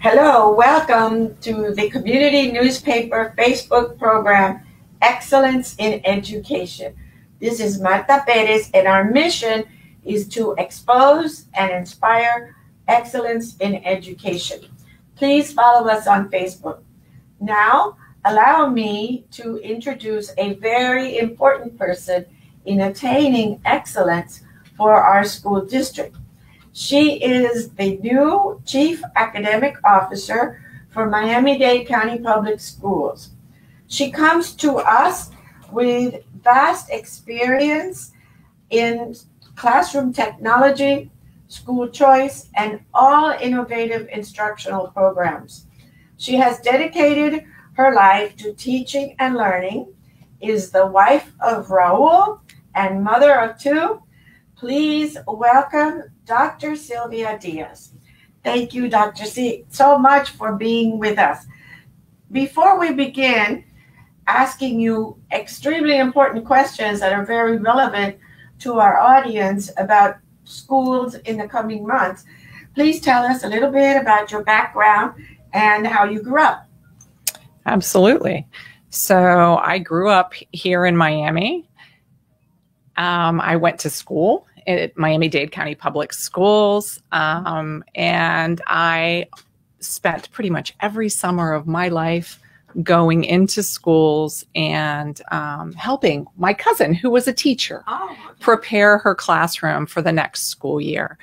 Hello, welcome to the community newspaper Facebook program, Excellence in Education. This is Marta Perez, and our mission is to expose and inspire excellence in education. Please follow us on Facebook. Now, allow me to introduce a very important person in attaining excellence for our school district. She is the new Chief Academic Officer for Miami-Dade County Public Schools. She comes to us with vast experience in classroom technology, school choice, and all innovative instructional programs. She has dedicated her life to teaching and learning, is the wife of Raul and mother of two. Please welcome Dr. Sylvia Diaz. Thank you, Dr. C, so much for being with us. Before we begin asking you extremely important questions that are very relevant to our audience about schools in the coming months, please tell us a little bit about your background and how you grew up. Absolutely. So I grew up here in Miami. I went to school at Miami-Dade County Public Schools, and I spent pretty much every summer of my life going into schools and helping my cousin, who was a teacher, prepare her classroom for the next school year.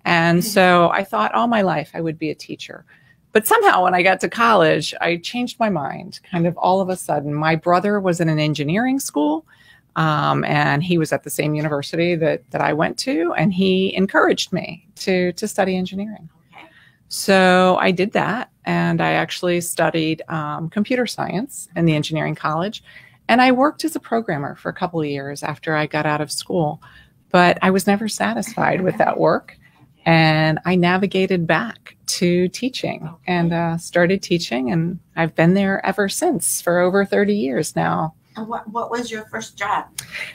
And so I thought all my life I would be a teacher. But somehow when I got to college, I changed my mind kind of all of a sudden. My brother was in an engineering school. And he was at the same university that I went to, and he encouraged me to study engineering. Okay. So I did that, and I actually studied computer science in the engineering college, and I worked as a programmer for a couple of years after I got out of school. But I was never satisfied with that work, and I navigated back to teaching and started teaching, and I've been there ever since for over 30 years now. And what was your first job?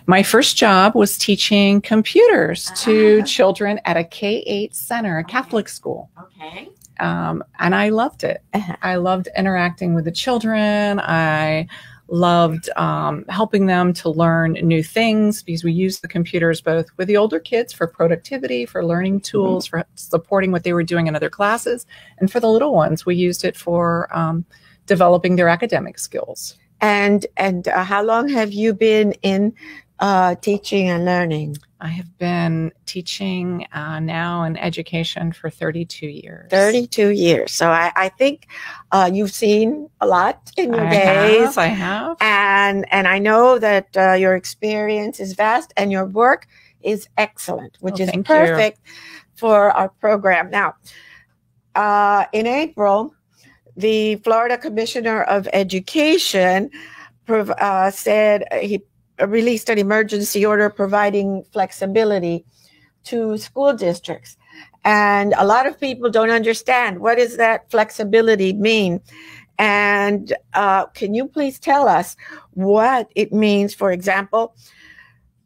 My first job was teaching computers to children at a K-8 center, a Catholic school. Okay. And I loved it. I loved interacting with the children. I loved helping them to learn new things because we used the computers both with the older kids for productivity, for learning tools, for supporting what they were doing in other classes. And for the little ones, we used it for developing their academic skills. And how long have you been in teaching and learning? I have been teaching now in education for 32 years. 32 years. So I think you've seen a lot in your days. I have. And I know that your experience is vast and your work is excellent, which is perfect for our program. Now, in April, the Florida Commissioner of Education said he released an emergency order providing flexibility to school districts. And a lot of people don't understand, what does that flexibility mean? And can you please tell us what it means, for example,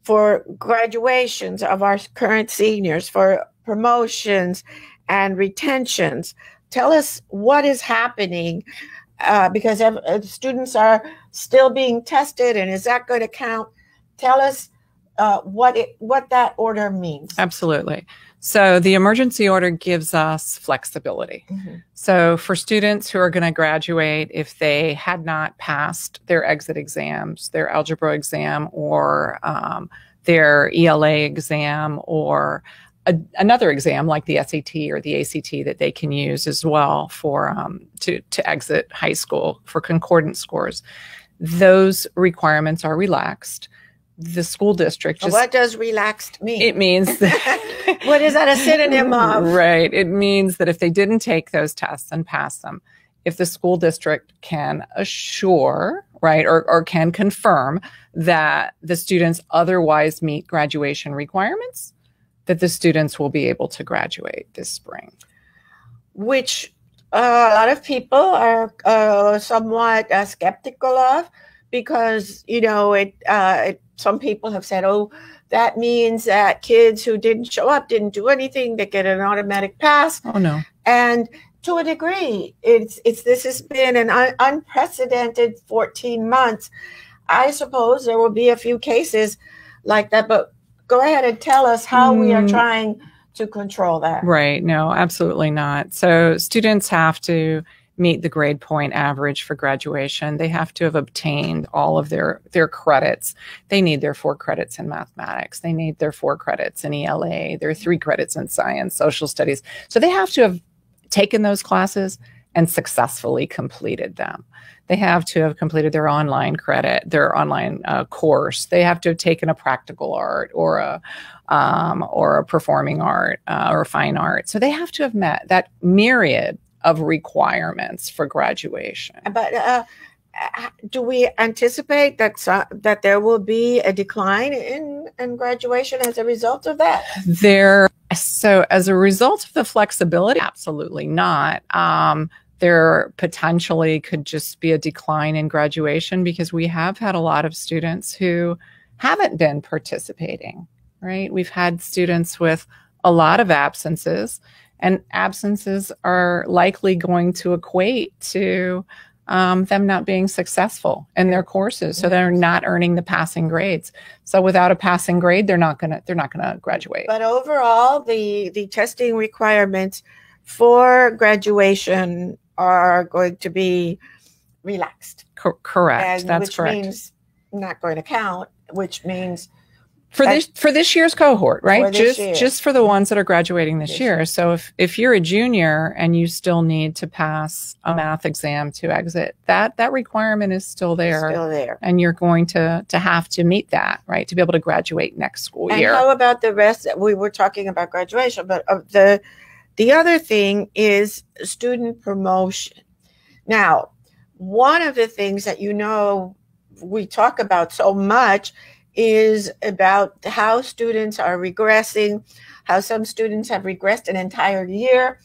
for graduations of our current seniors, for promotions and retentions? Tell us what is happening because students are still being tested, and is that going to count? Tell us what that order means. Absolutely. So the emergency order gives us flexibility. So for students who are going to graduate, if they had not passed their exit exams, their algebra exam, or their ELA exam, or another exam like the SAT or the ACT that they can use as well for to exit high school for concordant scores. Those requirements are relaxed. The school district just... What does relaxed mean? It means that... What is that a synonym of? Right. It means that if they didn't take those tests and pass them, if the school district can assure, right, or can confirm that the students otherwise meet graduation requirements, that the students will be able to graduate this spring. Which a lot of people are somewhat skeptical of, because, you know, some people have said, oh, that means that kids who didn't show up, didn't do anything, they get an automatic pass. Oh, no. And To a degree, this has been an unprecedented 14 months. I suppose there will be a few cases like that, but go ahead and tell us how we are trying to control that. Right. No, absolutely not. So students have to meet the grade point average for graduation. They have to have obtained all of their credits. They need their 4 credits in mathematics. They need their 4 credits in ELA, their 3 credits in science, social studies. So they have to have taken those classes and successfully completed them. They have to have completed their online credit, their online course. They have to have taken a practical art or a performing art or a fine art. So they have to have met that myriad of requirements for graduation. But do we anticipate that there will be a decline in graduation as a result of that? So as a result of the flexibility, absolutely not. There potentially could just be a decline in graduation because we have had a lot of students who haven't been participating, right? We've had students with a lot of absences, and absences are likely going to equate to them not being successful in their courses. So they're not earning the passing grades. So without a passing grade, they're not gonna graduate. But overall, the testing requirements for graduation are going to be relaxed. Correct. That's correct. Which means not going to count, which means for this year's cohort, right? Just just for the ones that are graduating this year. So if you're a junior and you still need to pass a math exam to exit, that requirement is still there. Still there. And you're going to have to meet that, right? To be able to graduate next school year. And how about the rest? We were talking about graduation, but the other thing is student promotion. Now, one of the things that we talk about so much is about how students are regressing, how some students have regressed an entire year.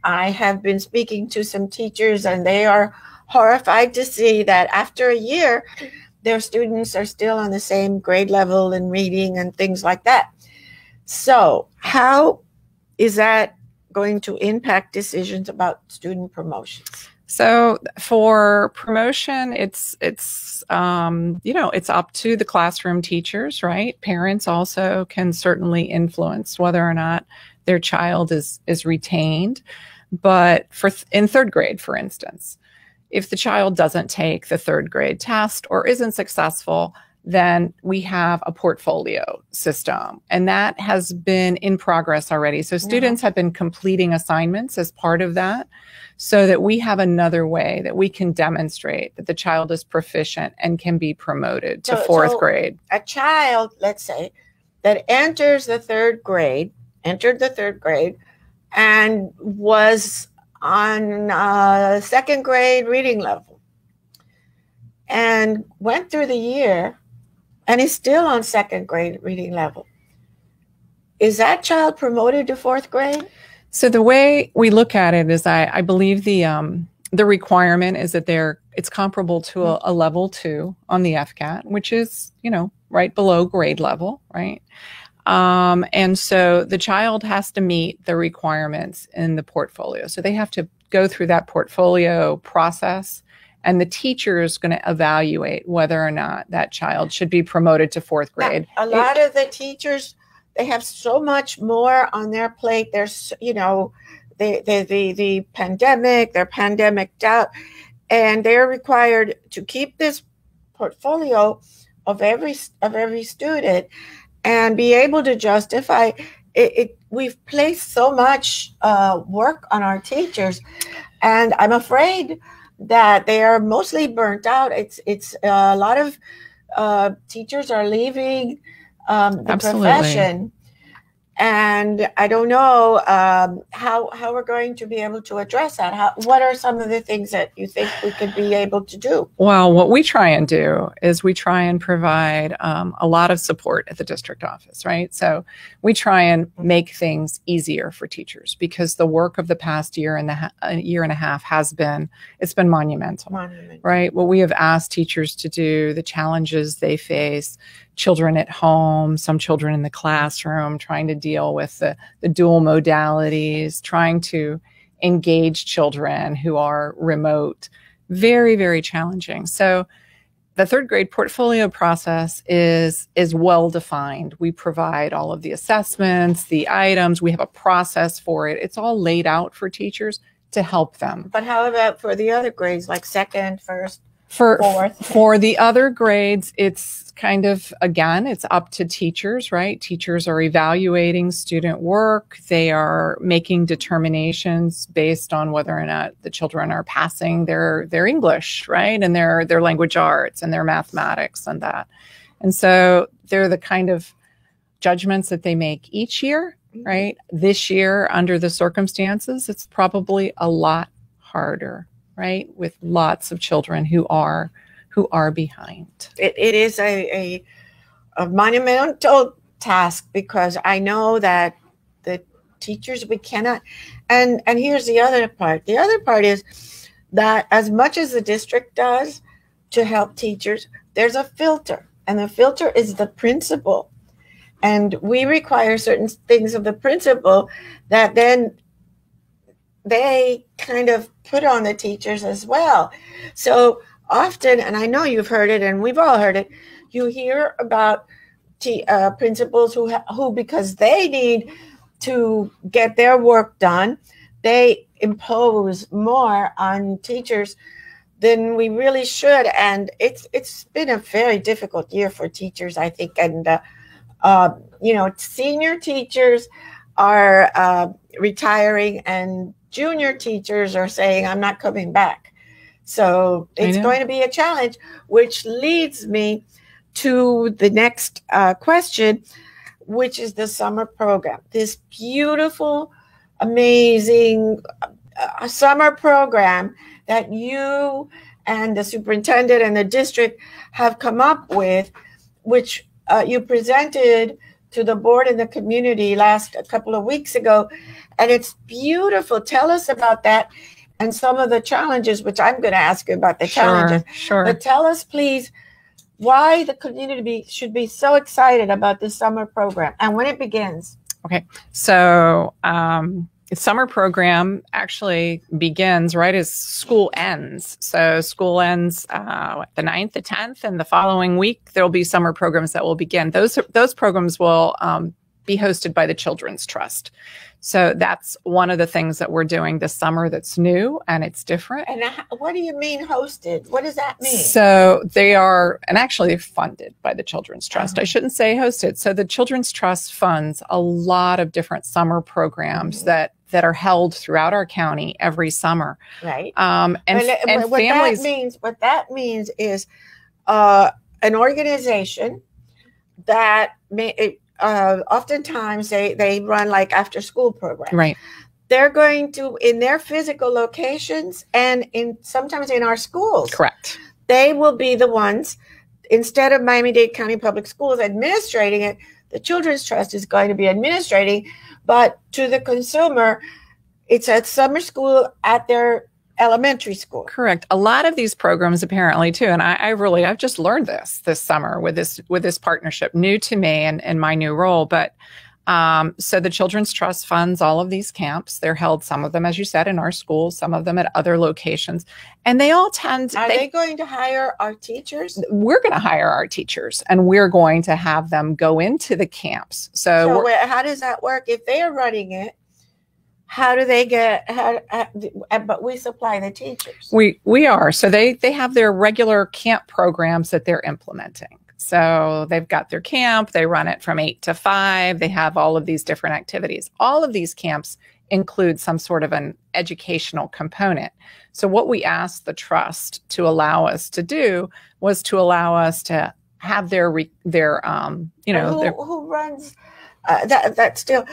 I have been speaking to some teachers, and they are horrified to see that after a year, their students are still on the same grade level in reading and things like that. So how is that going to impact decisions about student promotions? So for promotion, it's up to the classroom teachers, right? Parents also can certainly influence whether or not their child is retained. But in 3rd grade, for instance, if the child doesn't take the 3rd grade test or isn't successful, then we have a portfolio system, and that has been in progress already. So students have been completing assignments as part of that, so that we have another way that we can demonstrate that the child is proficient and can be promoted to 4th grade. A child, let's say, that entered the 3rd grade and was on 2nd grade reading level and went through the year and is still on 2nd grade reading level. Is that child promoted to 4th grade? So the way we look at it is, I believe the requirement is that it's comparable to a level 2 on the FCAT, which is, right below grade level, right? And so the child has to meet the requirements in the portfolio. So they have to go through that portfolio process, and the teacher is going to evaluate whether or not that child should be promoted to 4th grade. A lot of the teachers, they have so much more on their plate. There's, the pandemic, they're pandemicked out, and they're required to keep this portfolio of every student and be able to justify it. We've placed so much work on our teachers, and I'm afraid that they are mostly burnt out. It's a lot of teachers are leaving the profession, and I don't know how we're going to be able to address that. What are some of the things that you think we could be able to do? Well, what we try and do is we try and provide a lot of support at the district office, right? So we try and make things easier for teachers, because the work of the past year and a half has been monumental, right? What we have asked teachers to do, the challenges they face, children at home, some children in the classroom, trying to deal with the dual modalities, trying to engage children who are remote. Very, very challenging. So the third grade portfolio process is well defined. We provide all of the assessments, the items. We have a process for it. It's all laid out for teachers to help them. But how about for the other grades, like second, first, fourth? For the other grades, it's kind of, again, it's up to teachers, right? Teachers are evaluating student work. They are making determinations based on whether or not the children are passing their English, right? And their language arts and their mathematics and that. And so they're the kind of judgments that they make each year, right? This year, under the circumstances, it's probably a lot harder, right? With lots of children who are behind. It is a monumental task, because I know that the teachers, we cannot, and here's the other part. The other part is that as much as the district does to help teachers, there's a filter, and the filter is the principal. And we require certain things of the principal that then they kind of put on the teachers as well. So often, and I know you've heard it, and we've all heard it, you hear about principals who, because they need to get their work done, they impose more on teachers than we really should. And it's been a very difficult year for teachers, I think. And senior teachers are retiring, and junior teachers are saying, I'm not coming back. So it's going to be a challenge, which leads me to the next question, which is the summer program. This beautiful, amazing summer program that you and the superintendent and the district have come up with, which you presented to the board and the community a couple of weeks ago. And it's beautiful. Tell us about that and some of the challenges, which I'm going to ask you about the challenges. Sure. But tell us, please, why the community should be so excited about this summer program and when it begins. Okay. So the summer program actually begins right as school ends. So school ends the 9th, the 10th, and the following week, there'll be summer programs that will begin. Those programs will be hosted by the Children's Trust. So that's one of the things that we're doing this summer that's new and it's different. And what do you mean hosted? What does that mean? So they are, and actually they're funded by the Children's Trust. I shouldn't say hosted. So the Children's Trust funds a lot of different summer programs that are held throughout our county every summer. Right. And what families. What that means is an organization that oftentimes they run like after school programs. Right. They're going to, in their physical locations and sometimes in our schools. Correct. They will be the ones, instead of Miami-Dade County Public Schools administrating it, the Children's Trust is going to be administrating, but to the consumer, it's a summer school at their elementary school. Correct. A lot of these programs apparently too, and I've just learned this summer with this partnership, new to me and my new role. But so the Children's Trust funds all of these camps. They're held, some of them, as you said, in our schools, some of them at other locations, and they all tend. Are they going to hire our teachers? We're going to hire our teachers, and we're going to have them go into the camps. So how does that work if they are running it? How do they but we supply the teachers. We are. So they have their regular camp programs that they're implementing. So they've got their camp, they run it from 8 to 5. They have all of these different activities. All of these camps include some sort of an educational component. So what we asked the trust to allow us to do was to allow us to have their who runs that still,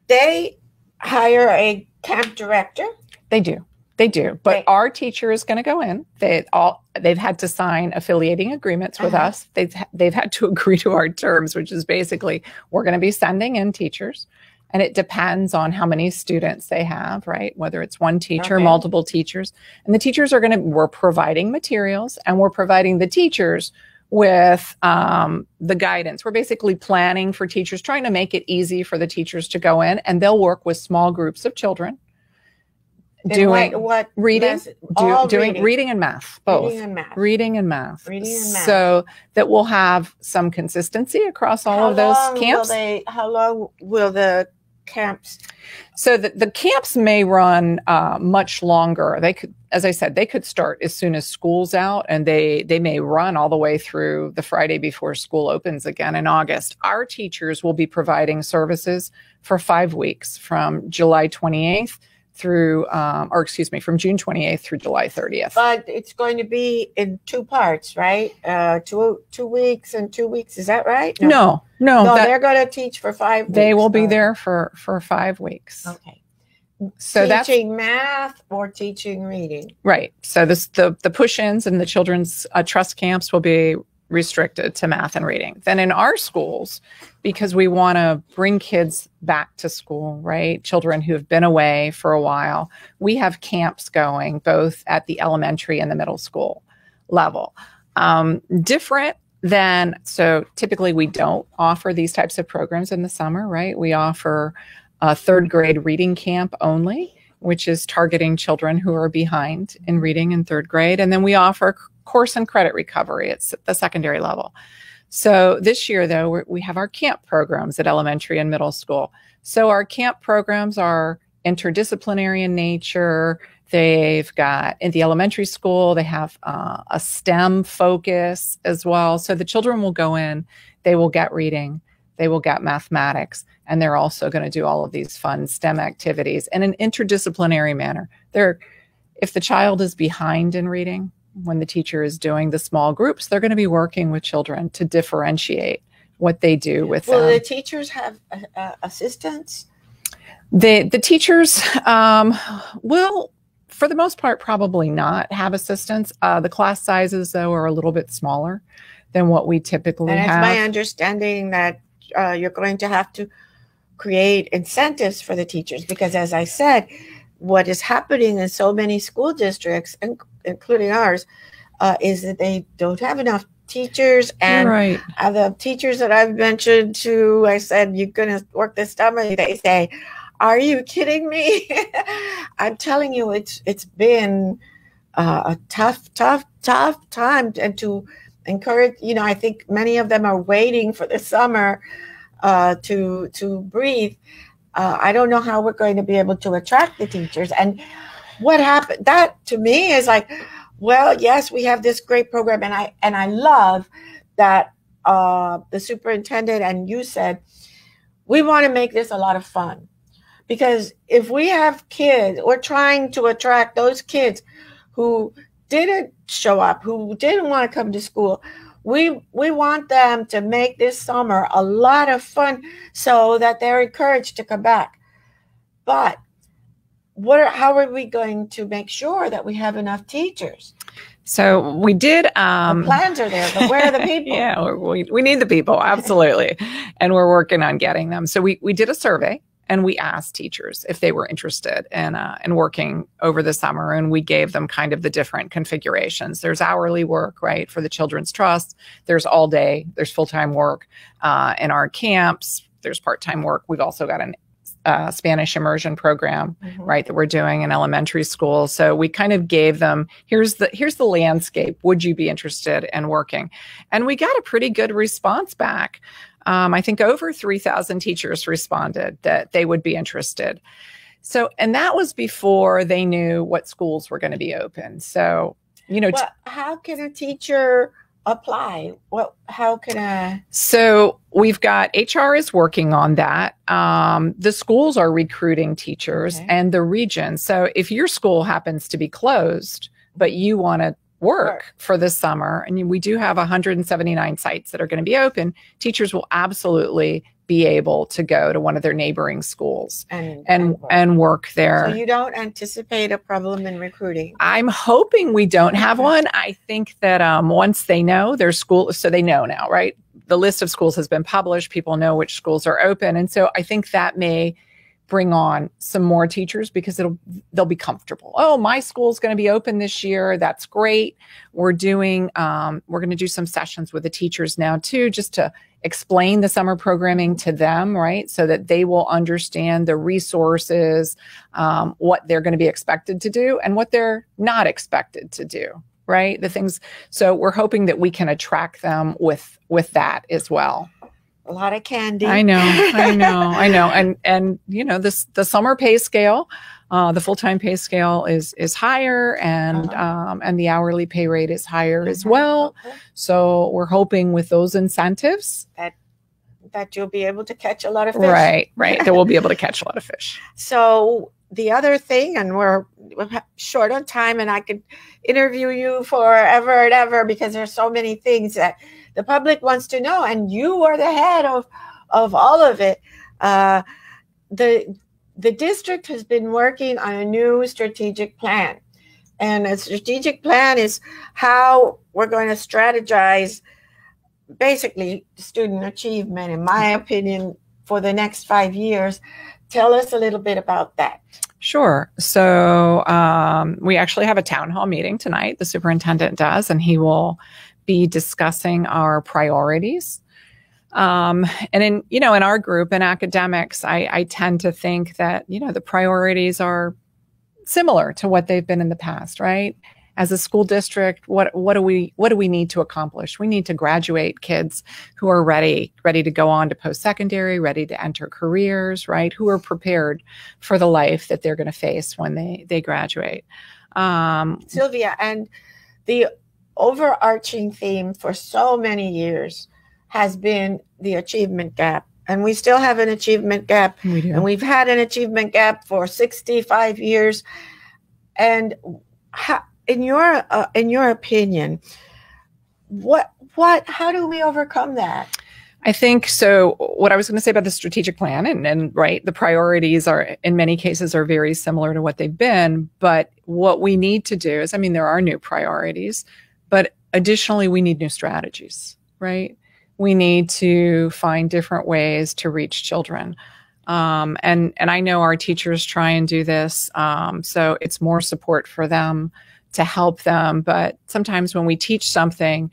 they hire a camp director. They do. But our teacher is going to go in. They've had to sign affiliating agreements with us. They've had to agree to our terms, which is basically we're going to be sending in teachers, and it depends on how many students they have, right? Whether it's one teacher, multiple teachers, and the teachers we're providing materials, and we're providing the teachers with the guidance. We're basically planning for teachers, trying to make it easy for the teachers to go in, and they'll work with small groups of children. doing what reading, lesson? All doing reading and math, both. Reading and math. Reading and math. Reading and math. So that we'll have some consistency across all of those camps. How long will the camps? So the camps may run much longer. They could, as I said, they could start as soon as school's out, and they may run all the way through the Friday before school opens again in August. Our teachers will be providing services for 5 weeks from July 28th through, from June 28th through July 30th. But it's going to be in 2 parts, right? 2 weeks and 2 weeks. Is that right? No, they're going to teach for 5 weeks. They will be there for 5 weeks. Okay. So teaching math or teaching reading. Right. So the push-ins and the children's trust camps will be restricted to math and reading. Then in our schools, because we want to bring kids back to school, right? Children who have been away for a while, we have camps going both at the elementary and the middle school level. Different than, so typically we don't offer these types of programs in the summer, right? We offer a 3rd grade reading camp only, which is targeting children who are behind in reading in 3rd grade. And then we offer course and credit recovery at the secondary level. So this year, though, we have our camp programs at elementary and middle school. So our camp programs are interdisciplinary in nature. They've got, in the elementary school, they have a STEM focus as well. So the children will go in, they will get reading, they will get mathematics, and they're also going to do all of these fun STEM activities in an interdisciplinary manner. If the child is behind in reading, when the teacher is doing the small groups, they're going to be working with children to differentiate what they do with them. Will the teachers have assistants? The teachers will, for the most part, probably not have assistants. The class sizes, though, are a little bit smaller than what we typically have. And it's my understanding that you're going to have to create incentives for the teachers, because, as I said, what is happening in so many school districts, including ours, is that they don't have enough teachers. And right. The teachers that I've mentioned to, I said, you're going to work this summer, they say, are you kidding me? I'm telling you, it's been a tough time. And to encourage, I think many of them are waiting for the summer to breathe. I don't know how we're going to be able to attract the teachers. And what happened, that to me is like, well, yes, we have this great program. And I love that the superintendent and you said, we want to make this a lot of fun. Because if we have kids, we're trying to attract those kids who didn't show up, who didn't want to come to school. We want them to make this summer a lot of fun so that they're encouraged to come back. But how are we going to make sure that we have enough teachers? So we did. The plans are there, but where are the people? Yeah, we need the people, absolutely. And we're working on getting them. So we did a survey. And we asked teachers if they were interested in working over the summer, and we gave them kind of the different configurations. There's hourly work, right, for the Children's Trust. There's all day. There's full-time work in our camps. There's part-time work. We've also got a Spanish immersion program, right, that we're doing in elementary school. So we kind of gave them, here's the landscape. Would you be interested in working? And we got a pretty good response back. I think over 3,000 teachers responded that they would be interested. So, and that was before they knew what schools were going to be open. So, well, how can a teacher apply? So we've got HR is working on that. The schools are recruiting teachers and the region. So if your school happens to be closed, but you want to work for the summer, and we do have 179 sites that are going to be open, teachers will absolutely be able to go to one of their neighboring schools and work there. So you don't anticipate a problem in recruiting? I'm hoping we don't have one. I think that once they know their school, so they know now, right? The list of schools has been published. People know which schools are open. And so I think that may bring on some more teachers because they'll be comfortable. Oh, my school's going to be open this year. That's great. We're going to do some sessions with the teachers now too, just to explain the summer programming to them, right? So that they will understand the resources, what they're going to be expected to do and what they're not expected to do, right? The things. So we're hoping that we can attract them with that as well. A lot of candy. I know. And the summer pay scale, the full-time pay scale is higher, and the hourly pay rate is higher as well. Okay. So we're hoping with those incentives that you'll be able to catch a lot of fish. Right. That we'll be able to catch a lot of fish. So the other thing, and we're short on time, and I could interview you forever and ever because there's so many things that the public wants to know, and you are the head of all of it. The district has been working on a new strategic plan, and a strategic plan is how we're going to strategize basically student achievement, in my opinion, for the next 5 years. Tell us a little bit about that. Sure. So we actually have a town hall meeting tonight. The superintendent does, and he will be discussing our priorities. And in our group in academics, I tend to think that, the priorities are similar to what they've been in the past, right? As a school district, what do we need to accomplish? We need to graduate kids who are ready to go on to post-secondary, ready to enter careers, right? Who are prepared for the life that they're going to face when they graduate. Sylvia, and the overarching theme for so many years has been the achievement gap. And we still have an achievement gap. We do. And we've had an achievement gap for 65 years. And how, in your opinion, how do we overcome that? I think so. What I was going to say about the strategic plan and right, the priorities are in many cases are very similar to what they've been. But what we need to do is, there are new priorities, but additionally, we need new strategies, right? We need to find different ways to reach children. And I know our teachers try and do this. So it's more support for them to help them. But sometimes when we teach something,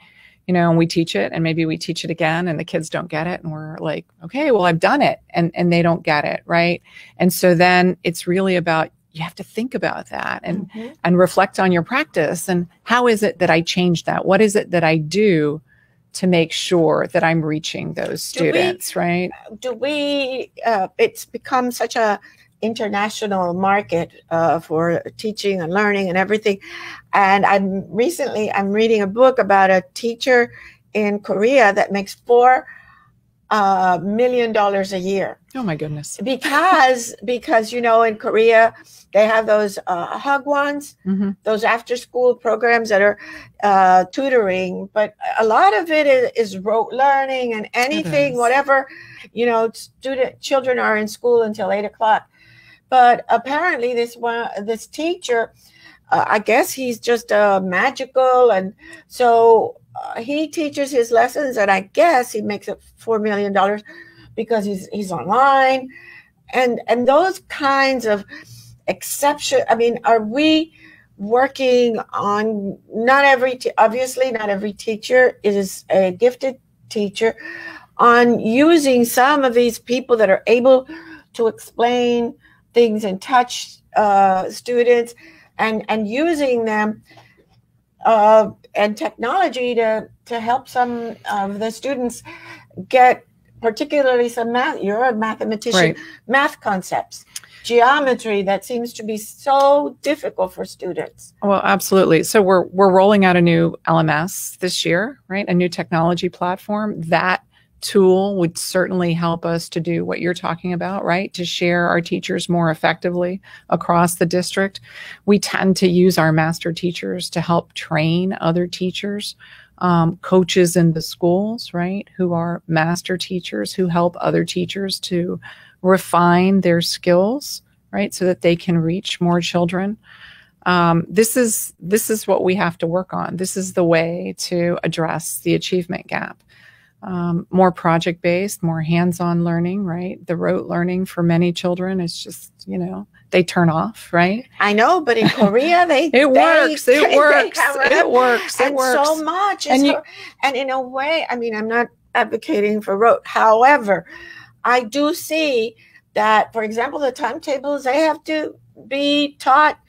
and we teach it and maybe we teach it again and the kids don't get it. And we're like, okay, well, I've done it. And they don't get it. Right. And so then it's really about, you have to think about that and reflect on your practice. And how is it that I change that? What is it that I do to make sure that I'm reaching those students, right? It's become such a international market for teaching and learning and everything. And I'm reading a book about a teacher in Korea that makes $4 million a year. Oh my goodness. Because in Korea, they have those hagwons, those after school programs that are tutoring, but a lot of it is rote learning and anything, whatever, children are in school until 8 o'clock. But apparently this teacher, I guess he's just magical. And so he teaches his lessons, and I guess he makes it $4 million because he's online. And those kinds of exception. Are we working on, obviously not every teacher is a gifted teacher, on using some of these people that are able to explain things and touch students and using them and technology to help some of the students get particularly some math. You're a mathematician, right. Math concepts, geometry that seems to be so difficult for students. Well, absolutely. So we're rolling out a new LMS this year, right? A new technology platform. That tool would certainly help us to do what you're talking about, right? To share our teachers more effectively across the district. We tend to use our master teachers to help train other teachers, coaches in the schools, right? Who are master teachers who help other teachers to refine their skills, right? So that they can reach more children. This is what we have to work on. This is the way to address the achievement gap. more project-based, more hands-on learning, right? The rote learning for many children is just, they turn off, right? I know, but in Korea, it works. It works. And so much. And in a way, I mean, I'm not advocating for rote. However, I do see that, for example, the timetables, they have to be taught,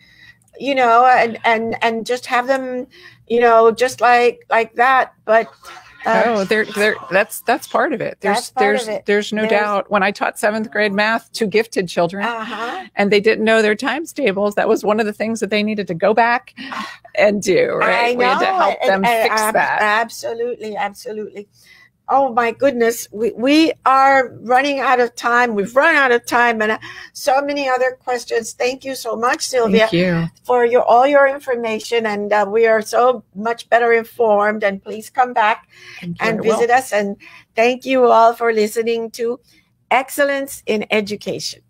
and just have them, just like that. But that's part of it. There's no doubt. When I taught 7th grade math to gifted children, and they didn't know their times tables, that was one of the things that they needed to go back and do. Right? We had to help them fix that. Absolutely. Oh my goodness, we are running out of time. We've run out of time, and so many other questions. Thank you so much, Sylvia, for all your information, and we are so much better informed. And please come back and visit us. And thank you all for listening to Excellence in Education.